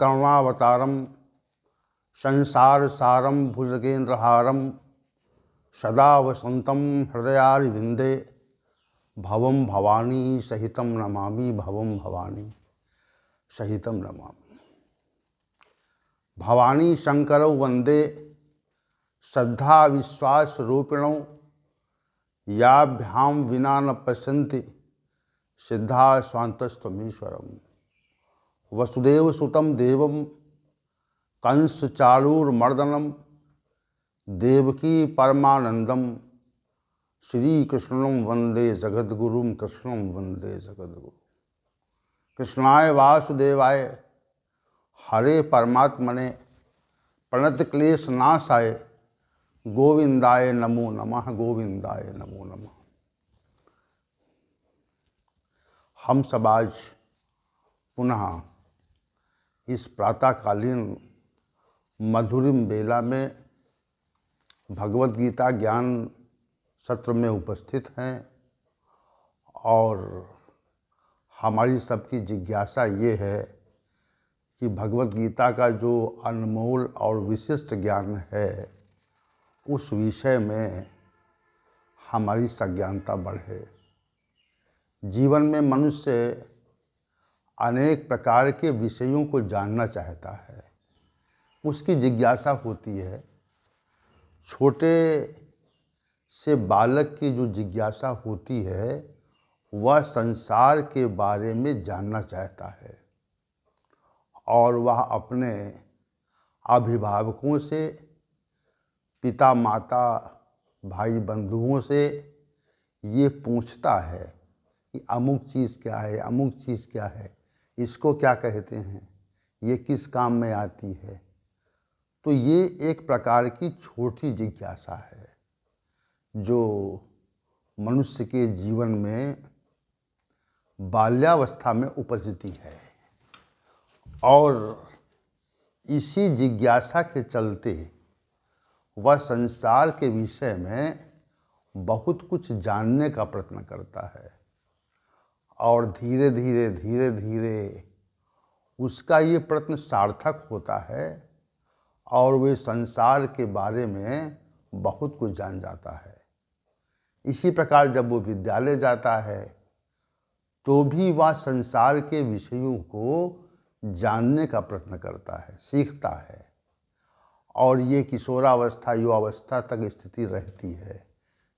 करुणावतारम संसार सारम भुजगेंद्रहारम सदा वसंतम हृदयारविंदे भवम भवानी सहितम नमामि भवम भवानी सहितम नमामि। भवानी शंकरौ वंदे श्रद्धा विश्वास रूपिणौ याभ्यां विना न पश्यन्ति सिद्धा स्वान्तस्त्वमीश्वरम्। वसुदेव सुतं देवं कंस चाणूरमर्दनं देवकी परमानंदम श्री कृष्णं वंदे जगद्गुरुं कृष्णं वंदे जगद्गुरु। कृष्णाय वासुदेवाय हरे परमात्मने प्रणत क्लेश नाशाय गोविंदाय नमो नमः गोविंदाय नमो नमः। हम सब आज पुनः इस प्रातःकालीन मधुरिम बेला में भगवत गीता ज्ञान सत्र में उपस्थित हैं और हमारी सबकी जिज्ञासा ये है कि भगवत गीता का जो अनमोल और विशिष्ट ज्ञान है उस विषय में हमारी सज्ञानता बढ़े। जीवन में मनुष्य अनेक प्रकार के विषयों को जानना चाहता है, उसकी जिज्ञासा होती है। छोटे से बालक की जो जिज्ञासा होती है वह संसार के बारे में जानना चाहता है और वह अपने अभिभावकों से, पिता माता भाई बंधुओं से ये पूछता है कि अमुक चीज़ क्या है, अमुक चीज़ क्या है, इसको क्या कहते हैं, ये किस काम में आती है। तो ये एक प्रकार की छोटी जिज्ञासा है जो मनुष्य के जीवन में बाल्यावस्था में उपजती है और इसी जिज्ञासा के चलते वह संसार के विषय में बहुत कुछ जानने का प्रयत्न करता है और धीरे धीरे उसका ये प्रयत्न सार्थक होता है और वे संसार के बारे में बहुत कुछ जान जाता है। इसी प्रकार जब वो विद्यालय जाता है तो भी वह संसार के विषयों को जानने का प्रयत्न करता है, सीखता है और ये किशोरावस्था युवावस्था तक स्थिति रहती है।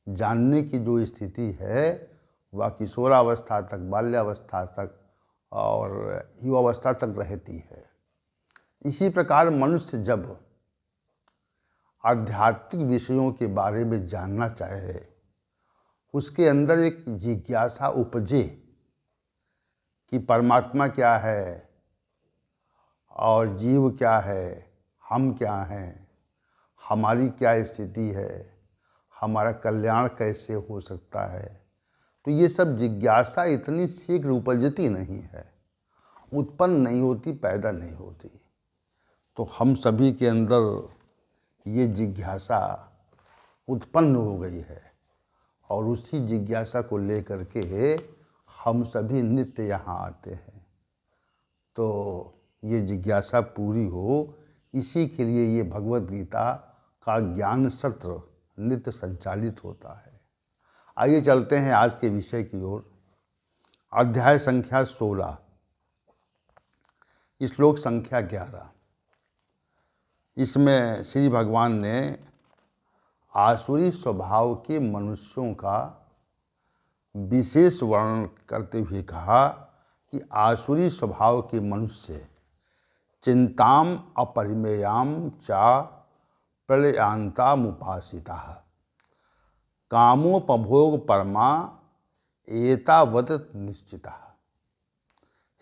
जानने की जो स्थिति है वह किशोरावस्था तक, बाल्यावस्था तक और युवावस्था तक रहती है। इसी प्रकार मनुष्य जब आध्यात्मिक विषयों के बारे में जानना चाहे, उसके अंदर एक जिज्ञासा उपजे कि परमात्मा क्या है और जीव क्या है, हम क्या हैं, हमारी क्या स्थिति है, हमारा कल्याण कैसे हो सकता है। तो ये सब जिज्ञासा इतनी शीघ्र उपजती नहीं है, उत्पन्न नहीं होती, पैदा नहीं होती। तो हम सभी के अंदर ये जिज्ञासा उत्पन्न हो गई है और उसी जिज्ञासा को लेकर के हम सभी नित्य यहाँ आते हैं। तो ये जिज्ञासा पूरी हो, इसी के लिए ये भगवत गीता का ज्ञान सत्र नित्य संचालित होता है। आइए चलते हैं आज के विषय की ओर। अध्याय संख्या 16, श्लोक संख्या 11। इसमें श्री भगवान ने आसुरी स्वभाव के मनुष्यों का विशेष वर्णन करते हुए कहा कि आसुरी स्वभाव के मनुष्य चिंताम अपरिमेयाम चा प्रलयांतामुपासिता कामोपभोग परमा एतावत निश्चिता।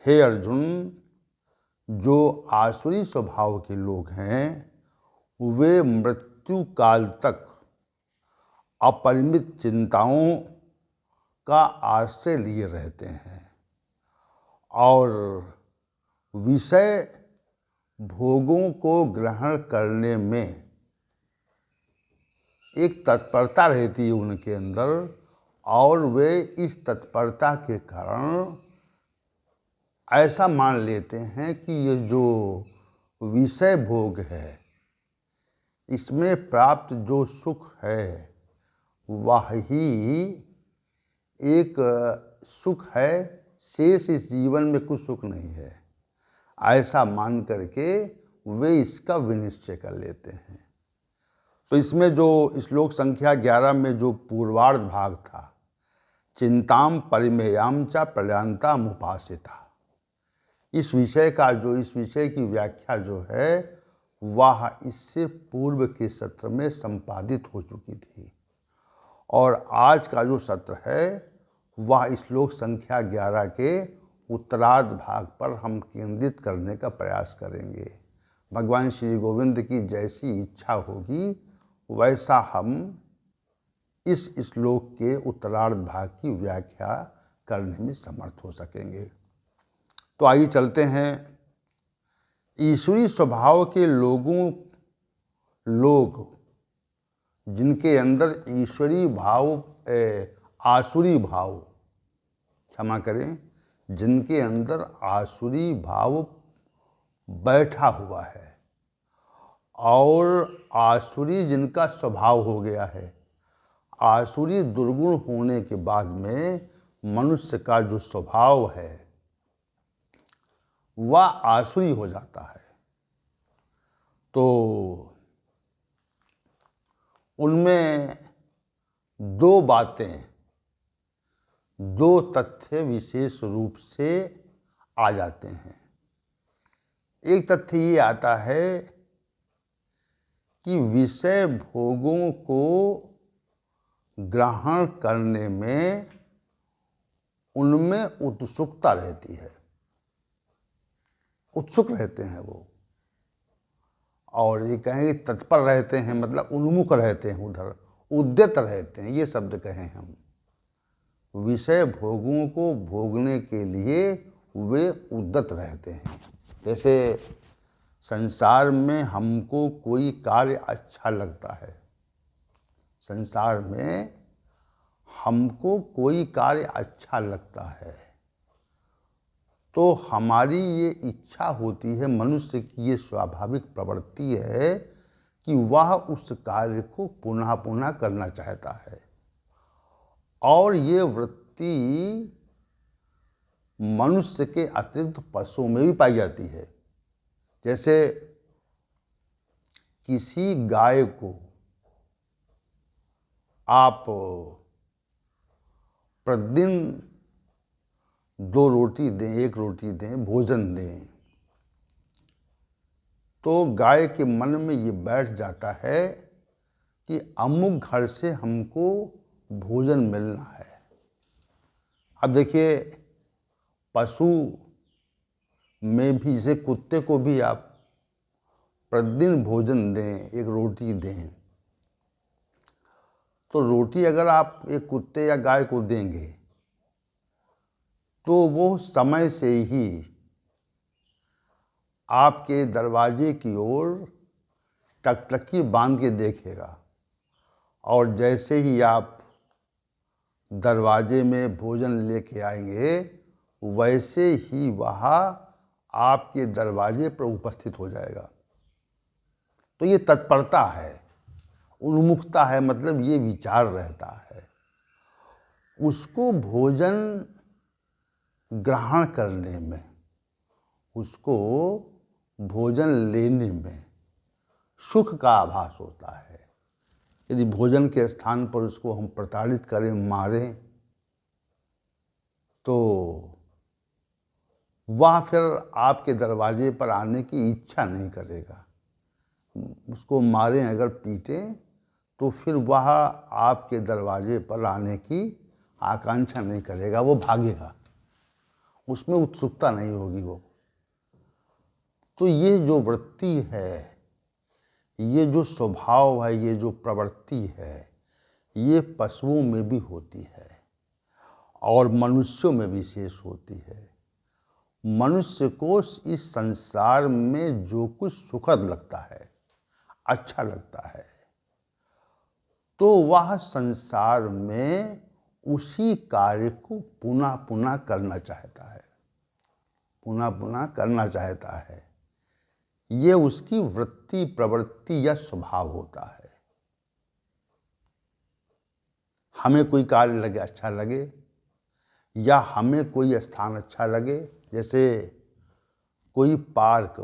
हे अर्जुन, जो आसुरी स्वभाव के लोग हैं वे मृत्यु काल तक अपरिमित चिंताओं का आश्रय लिए रहते हैं और विषय भोगों को ग्रहण करने में एक तत्परता रहती है उनके अंदर और वे इस तत्परता के कारण ऐसा मान लेते हैं कि ये जो विषय भोग है, इसमें प्राप्त जो सुख है वह ही एक सुख है, शेष इस जीवन में कुछ सुख नहीं है। ऐसा मान करके वे इसका विनिश्चय कर लेते हैं। तो इसमें जो श्लोक संख्या 11 में जो पूर्वार्ध भाग था, चिंताम परिमेयाम च प्रलयांताम उपासिता, इस विषय की व्याख्या जो है वह इससे पूर्व के सत्र में संपादित हो चुकी थी। और आज का जो सत्र है वह श्लोक संख्या 11 के उत्तरार्ध भाग पर हम केंद्रित करने का प्रयास करेंगे। भगवान श्री गोविंद की जैसी इच्छा होगी वैसा हम इस श्लोक के उत्तरार्ध भाग की व्याख्या करने में समर्थ हो सकेंगे। तो आइए चलते हैं। ईश्वरी स्वभाव के लोग जिनके अंदर ईश्वरी भाव आसुरी भाव, क्षमा करें, जिनके अंदर आसुरी भाव बैठा हुआ है और आसुरी जिनका स्वभाव हो गया है, आसुरी दुर्गुण होने के बाद में मनुष्य का जो स्वभाव है वह आसुरी हो जाता है। तो उनमें दो बातें, दो तथ्य विशेष रूप से आ जाते हैं। एक तथ्य ये आता है कि विषय भोगों को ग्रहण करने में उनमें उत्सुकता रहती है, उत्सुक रहते हैं वो, और ये कहेंगे तत्पर रहते हैं, मतलब उन्मुख रहते हैं, उधर उद्यत रहते हैं, ये शब्द कहें हम। विषय भोगों को भोगने के लिए वे उद्यत रहते हैं। जैसे संसार में हमको कोई कार्य अच्छा लगता है, संसार में हमको कोई कार्य अच्छा लगता है तो हमारी ये इच्छा होती है, मनुष्य की ये स्वाभाविक प्रवृत्ति है कि वह उस कार्य को पुनः पुनः करना चाहता है। और ये वृत्ति मनुष्य के अतिरिक्त पशुओं में भी पाई जाती है। जैसे किसी गाय को आप प्रतिदिन 2 रोटी दें, 1 रोटी दें, भोजन दें, तो गाय के मन में ये बैठ जाता है कि अमुक घर से हमको भोजन मिलना है। अब देखिए, पशु में भी, जैसे कुत्ते को भी आप प्रतिदिन भोजन दें, 1 रोटी दें, तो रोटी अगर आप एक कुत्ते या गाय को देंगे तो वो समय से ही आपके दरवाजे की ओर टकटकी बांध के देखेगा, और जैसे ही आप दरवाजे में भोजन लेके आएंगे वैसे ही वह आपके दरवाजे पर उपस्थित हो जाएगा। तो ये तत्परता है, उन्मुखता है, मतलब ये विचार रहता है। उसको भोजन ग्रहण करने में, उसको भोजन लेने में सुख का आभास होता है। यदि भोजन के स्थान पर उसको हम प्रताड़ित करें, मारें, तो वह फिर आपके दरवाजे पर आने की इच्छा नहीं करेगा। उसको मारें अगर, पीटें, तो फिर वह आपके दरवाजे पर आने की आकांक्षा नहीं करेगा, वो भागेगा, उसमें उत्सुकता नहीं होगी वो। तो ये जो वृत्ति है, ये जो स्वभाव है, ये जो प्रवृत्ति है, ये पशुओं में भी होती है और मनुष्यों में विशेष होती है। मनुष्य को इस संसार में जो कुछ सुखद लगता है, अच्छा लगता है, तो वह संसार में उसी कार्य को पुनः पुनः करना चाहता है। पुनः पुनः करना चाहता है। ये उसकी वृत्ति, प्रवृत्ति या स्वभाव होता है। हमें कोई कार्य लगे, अच्छा लगे, या हमें कोई स्थान अच्छा लगे, जैसे कोई पार्क,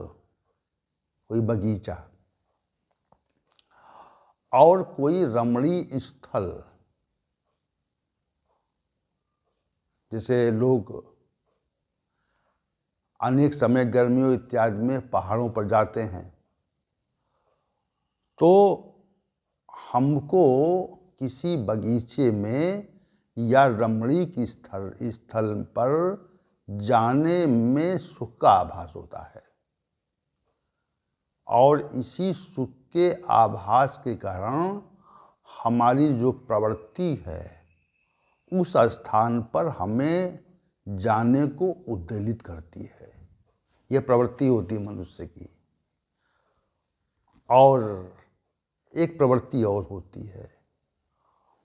कोई बगीचा और कोई रमणीय स्थल, जैसे लोग अनेक समय गर्मियों इत्यादि में पहाड़ों पर जाते हैं, तो हमको किसी बगीचे में या रमणीय स्थल पर जाने में सुख का आभास होता है, और इसी सुख के आभास के कारण हमारी जो प्रवृत्ति है उस स्थान पर हमें जाने को उद्वेलित करती है। यह प्रवृत्ति होती है मनुष्य की। और एक प्रवृत्ति और होती है,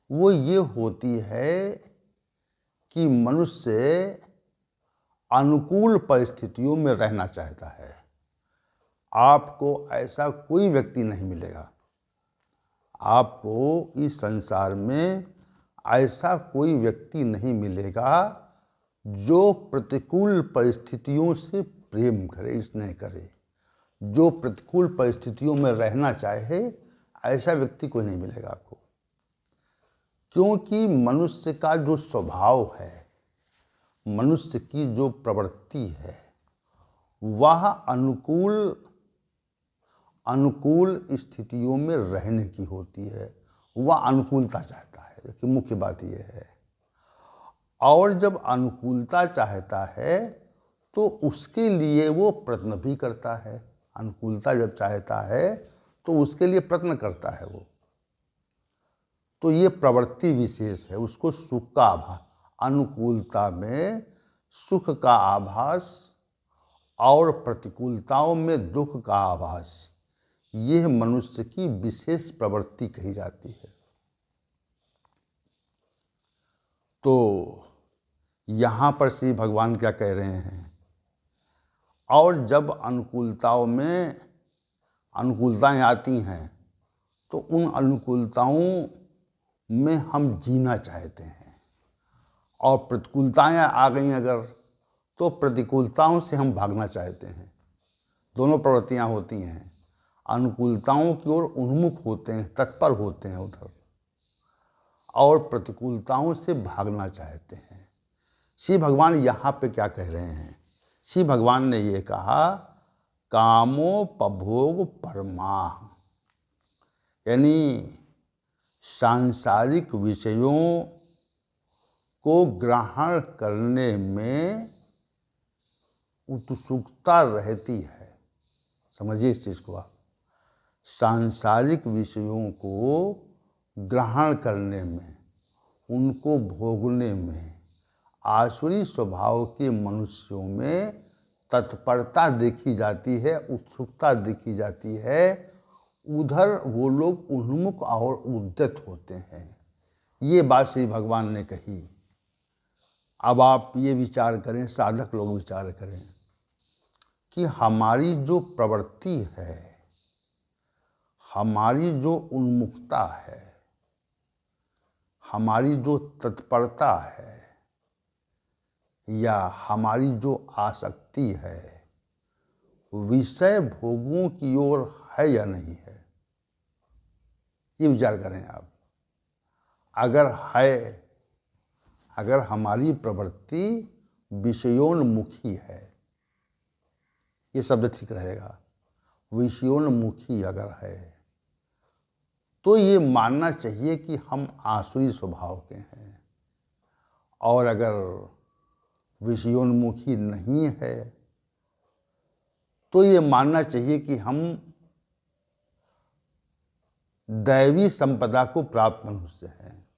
वो ये होती है कि मनुष्य अनुकूल परिस्थितियों में रहना चाहता है। आपको ऐसा कोई व्यक्ति नहीं मिलेगा, आपको इस संसार में ऐसा कोई व्यक्ति नहीं मिलेगा जो प्रतिकूल परिस्थितियों से प्रेम करे, स्नेह करे। जो प्रतिकूल परिस्थितियों में रहना चाहे, ऐसा व्यक्ति कोई नहीं मिलेगा आपको। क्योंकि मनुष्य का जो स्वभाव है, मनुष्य की जो प्रवृत्ति है, वह अनुकूल स्थितियों में रहने की होती है। वह अनुकूलता चाहता है, देखिए मुख्य बात यह है। और जब अनुकूलता चाहता है तो उसके लिए वो प्रयत्न भी करता है। अनुकूलता जब चाहता है तो उसके लिए प्रयत्न करता है वो। तो ये प्रवृत्ति विशेष है, उसको सुख का आभास, अनुकूलता में सुख का आभास और प्रतिकूलताओं में दुख का आभास, यह मनुष्य की विशेष प्रवृत्ति कही जाती है। तो यहाँ पर श्री भगवान क्या कह रहे हैं, और जब अनुकूलताएं आती हैं तो उन अनुकूलताओं में हम जीना चाहते हैं, और प्रतिकूलताएं आ गई अगर, तो प्रतिकूलताओं से हम भागना चाहते हैं। दोनों प्रवृत्तियां होती हैं। अनुकूलताओं की ओर उन्मुख होते हैं, तत्पर होते हैं उधर, और प्रतिकूलताओं से भागना चाहते हैं। श्री भगवान यहाँ पे क्या कह रहे हैं? श्री भगवान ने ये कहा, कामोपभोग परमाः, यानी सांसारिक विषयों को ग्रहण करने में उत्सुकता रहती है। समझिए इस चीज़ को आप। सांसारिक विषयों को ग्रहण करने में, उनको भोगने में आसुरी स्वभाव के मनुष्यों में तत्परता देखी जाती है, उत्सुकता देखी जाती है। उधर वो लोग उन्मुख और उद्यत होते हैं। ये बात श्री भगवान ने कही। अब आप ये विचार करें, साधक लोग विचार करें कि हमारी जो प्रवृत्ति है, हमारी जो उन्मुखता है, हमारी जो तत्परता है, या हमारी जो आसक्ति है, विषय भोगों की ओर है या नहीं है? ये विचार करें आप। अगर है, अगर हमारी प्रवृत्ति विषयोन्मुखी है, ये शब्द ठीक रहेगा, विषयोन्मुखी अगर है, तो ये मानना चाहिए कि हम आसुरी स्वभाव के हैं। और अगर विषयोन्मुखी नहीं है, तो ये मानना चाहिए कि हम दैवी संपदा को प्राप्त मनुष्य हैं।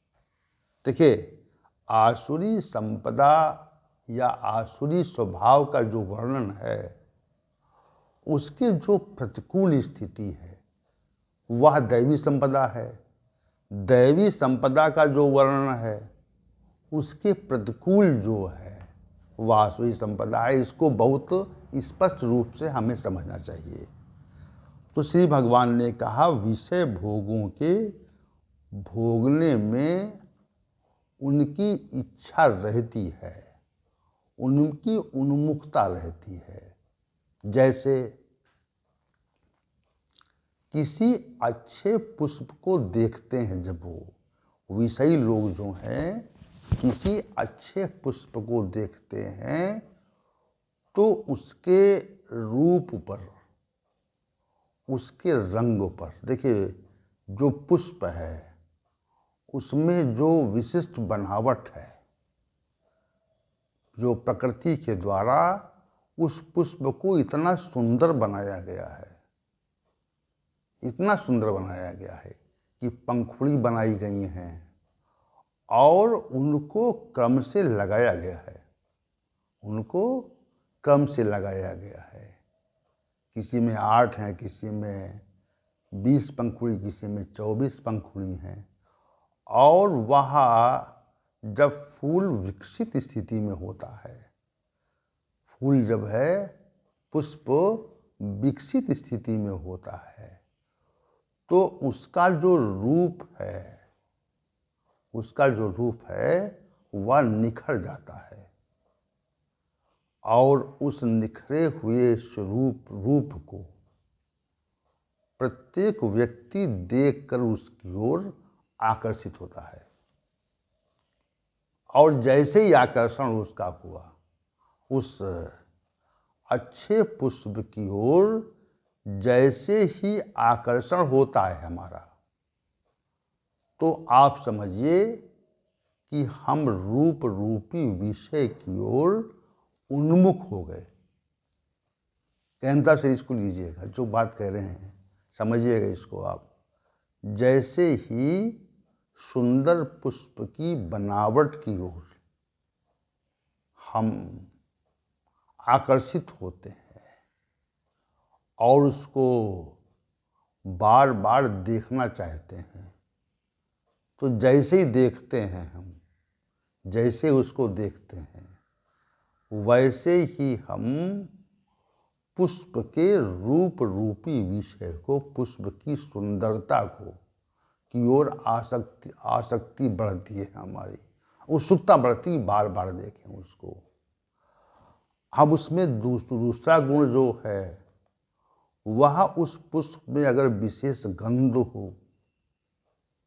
देखिए, आसुरी संपदा या आसुरी स्वभाव का जो वर्णन है, उसकी जो प्रतिकूल स्थिति है वह दैवी संपदा है। दैवी संपदा का जो वर्णन है, उसके प्रतिकूल जो है वासुई संपदा है। इसको बहुत स्पष्ट रूप से हमें समझना चाहिए। तो श्री भगवान ने कहा विषय भोगों के भोगने में उनकी इच्छा रहती है, उनकी उन्मुखता रहती है। जैसे किसी अच्छे पुष्प को देखते हैं, जब वो विषयी लोग जो हैं किसी अच्छे पुष्प को देखते हैं तो उसके रूप पर, उसके रंग पर, देखिए जो पुष्प है उसमें जो विशिष्ट बनावट है, जो प्रकृति के द्वारा उस पुष्प को इतना सुंदर बनाया गया है, इतना सुंदर बनाया गया है कि पंखुड़ी बनाई गई हैं और उनको क्रम से लगाया गया है, उनको क्रम से लगाया गया है। किसी में 8 हैं, किसी में 20 पंखुड़ी, किसी में 24 पंखुड़ी हैं। और वह जब फूल विकसित स्थिति में होता है, फूल जब है, पुष्प विकसित स्थिति में होता है, तो उसका जो रूप है, उसका जो रूप है वह निखर जाता है और उस निखरे हुए रूप को प्रत्येक व्यक्ति देखकर उसकी ओर आकर्षित होता है। और जैसे ही आकर्षण उसका हुआ उस अच्छे पुष्प की ओर, जैसे ही आकर्षण होता है हमारा, तो आप समझिए कि हम रूप रूपी विषय की ओर उन्मुख हो गए। गहनता से इसको लीजिएगा, जो बात कह रहे हैं समझिएगा इसको आप। जैसे ही सुंदर पुष्प की बनावट की ओर हम आकर्षित होते हैं और उसको बार बार देखना चाहते हैं, तो जैसे ही देखते हैं हम, जैसे उसको देखते हैं, वैसे ही हम पुष्प के रूप रूपी विषय को, पुष्प की सुंदरता को की ओर आसक्ति बढ़ती है हमारी, उत्सुकता बढ़ती, बार बार देखें उसको। अब उसमें दूसरा गुण जो है वह उस पुष्प में अगर विशेष गंध हो,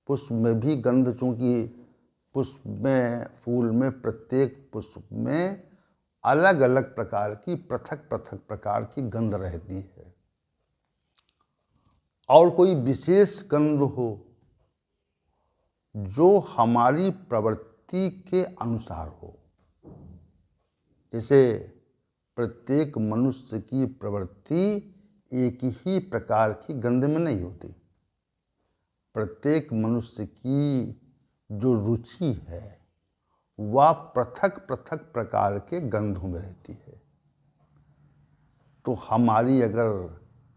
पुष्प में भी गंध, चूंकि पुष्प में, फूल में, प्रत्येक पुष्प में अलग अलग प्रकार की, पृथक पृथक प्रकार की गंध रहती है, और कोई विशेष गंध हो जो हमारी प्रवृत्ति के अनुसार हो। जैसे प्रत्येक मनुष्य की प्रवृत्ति एक ही प्रकार की गंध में नहीं होती। प्रत्येक मनुष्य की जो रुचि है वह पृथक पृथक प्रकार के गंधों में रहती है। तो हमारी अगर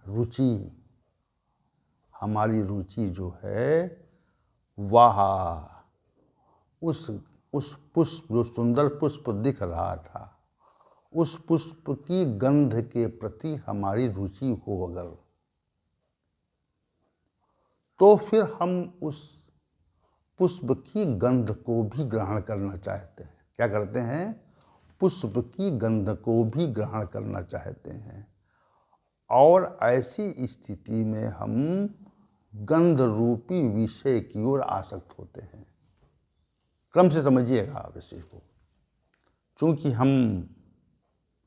रुचि, हमारी रुचि जो है वह उस पुष्प, जो सुंदर पुष्प दिख रहा था, उस पुष्प की गंध के प्रति हमारी रुचि हो अगर, तो फिर हम उस पुष्प की गंध को भी ग्रहण करना चाहते हैं। क्या करते हैं? पुष्प की गंध को भी ग्रहण करना चाहते हैं। और ऐसी स्थिति में हम गंध रूपी विषय की ओर आसक्त होते हैं। क्रम से समझिएगा आप इस चीज को, चूंकि हम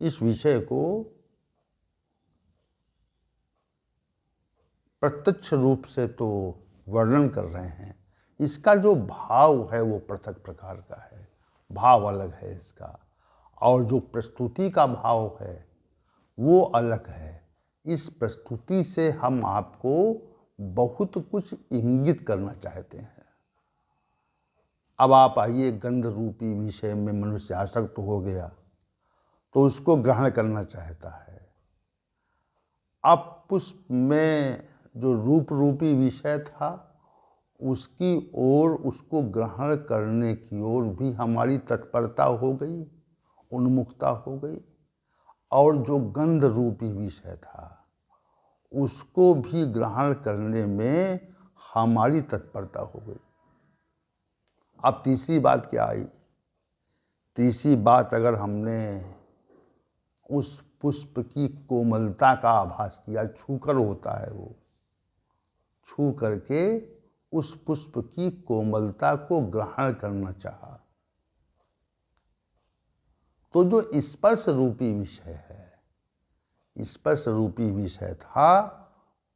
इस विषय को प्रत्यक्ष रूप से तो वर्णन कर रहे हैं, इसका जो भाव है वो पृथक प्रकार का है, भाव अलग है इसका, और जो प्रस्तुति का भाव है वो अलग है। इस प्रस्तुति से हम आपको बहुत कुछ इंगित करना चाहते हैं। अब आप आइए, गंध रूपी विषय में मनुष्य आसक्त हो गया तो उसको ग्रहण करना चाहता है। अब पुष्प में जो रूप रूपी विषय था उसकी ओर, उसको ग्रहण करने की ओर भी हमारी तत्परता हो गई, उन्मुखता हो गई और जो गंध रूपी विषय था उसको भी ग्रहण करने में हमारी तत्परता हो गई। अब तीसरी बात क्या आई? तीसरी बात, अगर हमने उस पुष्प की कोमलता का आभास किया, छूकर होता है वो, छू करके उस पुष्प की कोमलता को ग्रहण करना चाहा, तो जो स्पर्श रूपी विषय है, स्पर्श रूपी विषय था,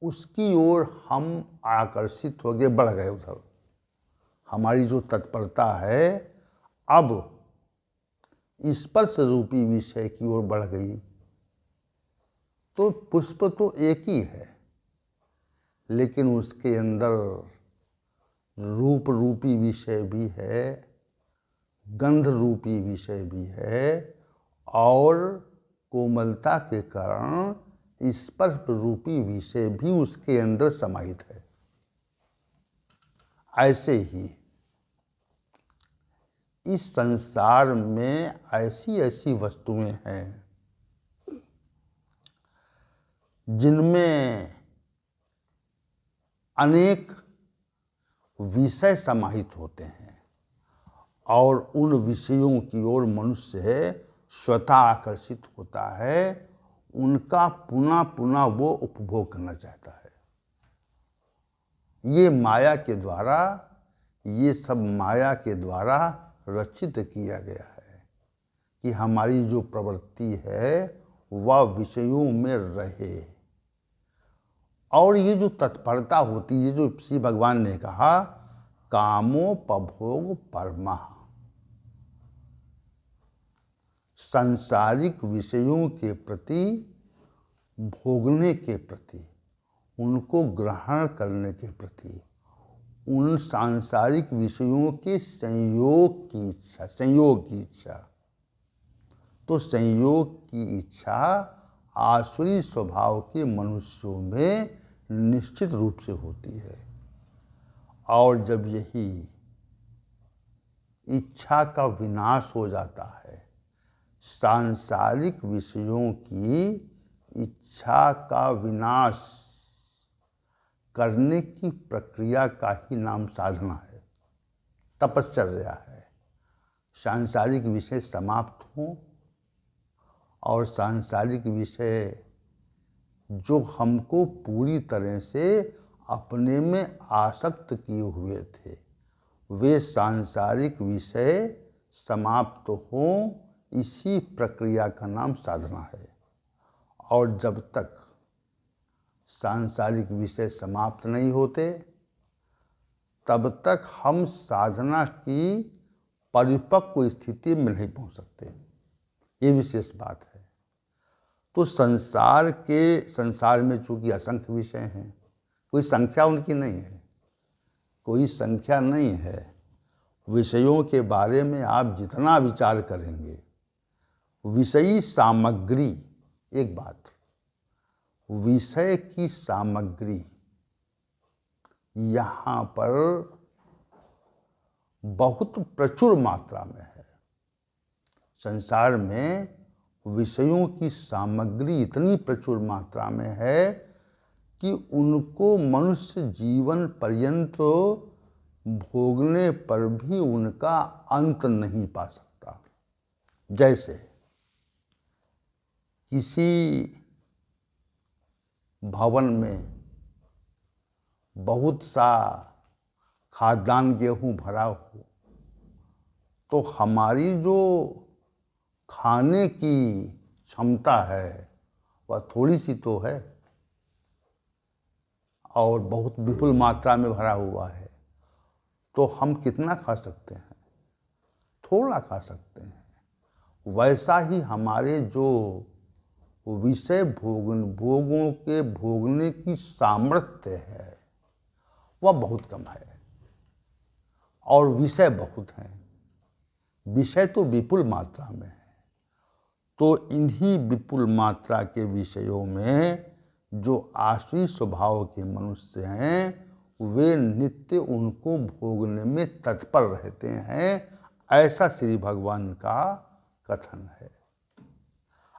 उसकी ओर हम आकर्षित हो गए, बढ़ गए उधर। हमारी जो तत्परता है अब स्पर्श रूपी विषय की ओर बढ़ गई। तो पुष्प तो एक ही है, लेकिन उसके अंदर रूप रूपी विषय भी है, गंध रूपी विषय भी है, और कोमलता के कारण स्पर्श रूपी विषय भी उसके अंदर समाहित है। ऐसे ही इस संसार में ऐसी ऐसी वस्तुएं हैं जिनमें अनेक विषय समाहित होते हैं और उन विषयों की ओर मनुष्य स्वतः आकर्षित होता है, उनका पुनः पुनः वो उपभोग करना चाहता है। ये माया के द्वारा, ये सब माया के द्वारा रचित किया गया है कि हमारी जो प्रवृत्ति है वह विषयों में रहे। और ये जो तत्परता होती है, जो श्री भगवान ने कहा कामोपभोग परमा, सांसारिक विषयों के प्रति, भोगने के प्रति, उनको ग्रहण करने के प्रति, उन सांसारिक विषयों के संयोग की इच्छा, संयोग की इच्छा। तो संयोग की इच्छा आसुरी स्वभाव के मनुष्यों में निश्चित रूप से होती है। और जब यही इच्छा का विनाश हो जाता है, सांसारिक विषयों की इच्छा का विनाश करने की प्रक्रिया का ही नाम साधना है, तपश्चर्या है। सांसारिक विषय समाप्त हों और सांसारिक विषय जो हमको पूरी तरह से अपने में आसक्त किए हुए थे, वे सांसारिक विषय समाप्त हों, इसी प्रक्रिया का नाम साधना है। और जब तक सांसारिक विषय समाप्त नहीं होते, तब तक हम साधना की परिपक्व स्थिति में नहीं पहुंच सकते। ये विशेष बात है। तो संसार में चूंकि असंख्य विषय हैं, कोई संख्या उनकी नहीं है, कोई संख्या नहीं है। विषयों के बारे में आप जितना विचार करेंगे, विषयी सामग्री, एक बात, विषय की सामग्री यहाँ पर बहुत प्रचुर मात्रा में है। संसार में विषयों की सामग्री इतनी प्रचुर मात्रा में है कि उनको मनुष्य जीवन पर्यंत भोगने पर भी उनका अंत नहीं पा सकता। जैसे किसी भवन में बहुत सा खाद्यान्न गेहूँ भरा हो, तो हमारी जो खाने की क्षमता है वह थोड़ी सी तो है, और बहुत विपुल मात्रा में भरा हुआ है, तो हम कितना खा सकते हैं? थोड़ा खा सकते हैं। वैसा ही हमारे जो विषय भोगों के भोगने की सामर्थ्य है वह बहुत कम है, और विषय बहुत हैं। विषय तो विपुल मात्रा में है। तो इन्हीं विपुल मात्रा के विषयों में जो आसुरी स्वभाव के मनुष्य हैं, वे नित्य उनको भोगने में तत्पर रहते हैं। ऐसा श्री भगवान का कथन है।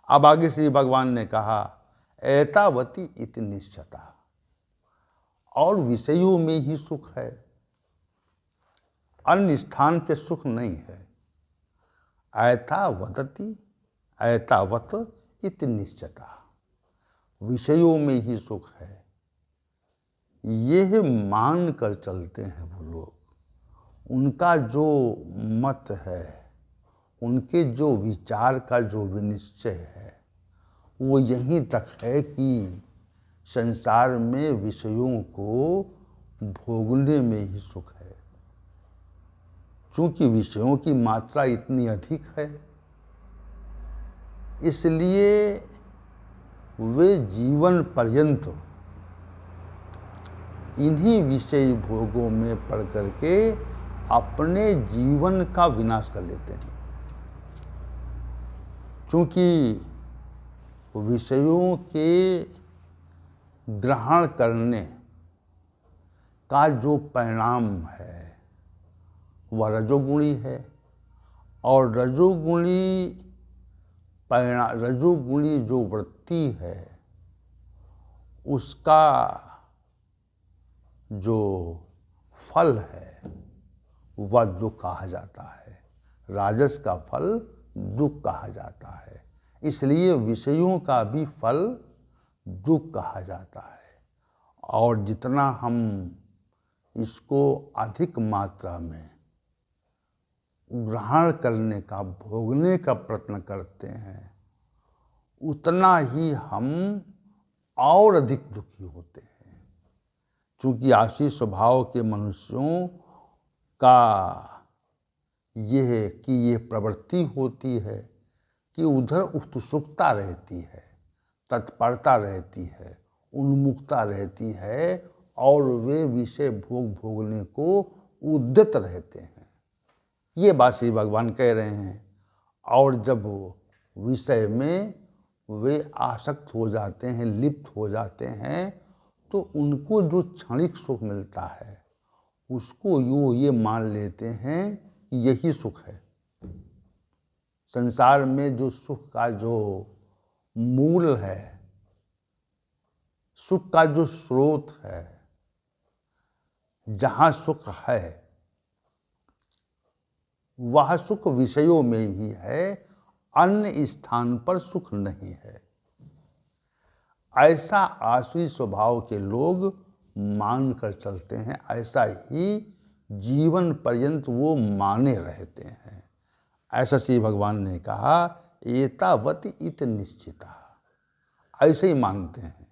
अब आगे श्री भगवान ने कहा एतावती इति निश्चता, और विषयों में ही सुख है, अन्य स्थान पे सुख नहीं है। ऐतावती ऐतावत इति निश्चता, विषयों में ही सुख है, यह मान कर चलते हैं वो लोग। उनका जो मत है, उनके जो विचार का जो विनिश्चय है, वो यहीं तक है कि संसार में विषयों को भोगने में ही सुख है। चूंकि विषयों की मात्रा इतनी अधिक है, इसलिए वे जीवन पर्यंत इन्हीं विषय भोगों में पड़ करके अपने जीवन का विनाश कर लेते हैं। क्योंकि विषयों के ग्रहण करने का जो परिणाम है वह रजोगुणी है, और रजोगुणी जो वृत्ति है उसका जो फल है वह दुख कहा जाता है। राजस का फल दुख कहा जाता है, इसलिए विषयों का भी फल दुख कहा जाता है। और जितना हम इसको अधिक मात्रा में ग्रहण करने का, भोगने का प्रयत्न करते हैं, उतना ही हम और अधिक दुखी होते हैं। चूँकि आशी स्वभाव के मनुष्यों का यह है कि ये प्रवृत्ति होती है कि उधर उत्सुकता रहती है, तत्परता रहती है, उन्मुखता रहती है, और वे विषय भोगने को उद्यत रहते हैं। ये बात श्री भगवान कह रहे हैं। और जब विषय में वे आसक्त हो जाते हैं, लिप्त हो जाते हैं, तो उनको जो क्षणिक सुख मिलता है उसको ये मान लेते हैं कि यही सुख है। संसार में जो सुख का जो मूल है, सुख का जो स्रोत है, जहाँ सुख है वह सुख विषयों में ही है, अन्य स्थान पर सुख नहीं है। ऐसा आसुरी स्वभाव के लोग मान कर चलते हैं, ऐसा ही जीवन पर्यंत वो माने रहते हैं। ऐसा श्री भगवान ने कहा एतावति इत निश्चिता, ऐसे ही मानते हैं।